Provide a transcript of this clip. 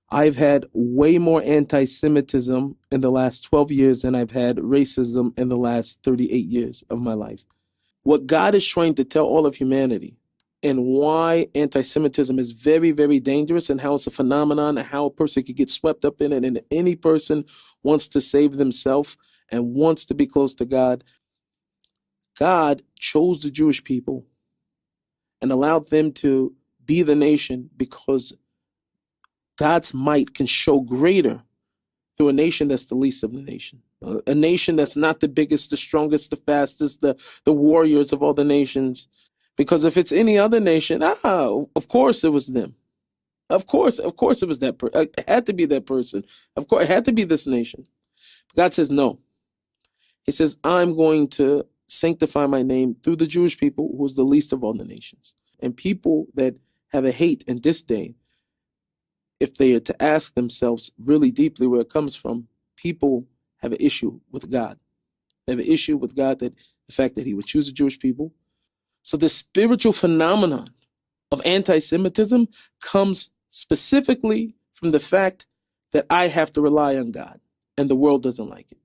I've had way more anti-Semitism in the last 12 years than I've had racism in the last 38 years of my life. What God is trying to tell all of humanity, and why anti-Semitism is very, very dangerous, and how it's a phenomenon, and how a person could get swept up in it, and any person wants to save themselves and wants to be close to God. God chose the Jewish people and allowed them to be the nation because God's might can show greater through a nation that's the least of the nation. A nation that's not the biggest, the strongest, the fastest, the warriors of all the nations. Because if it's any other nation, of course it was them. Of course it was that person. It had to be that person. Of course, it had to be this nation. God says no. He says, I'm going to sanctify my name through the Jewish people, who is the least of all the nations. And people that have a hate in this day, if they are to ask themselves really deeply where it comes from, people have an issue with God. They have an issue with God, that the fact that he would choose the Jewish people. So the spiritual phenomenon of anti-Semitism comes specifically from the fact that I have to rely on God, and the world doesn't like it.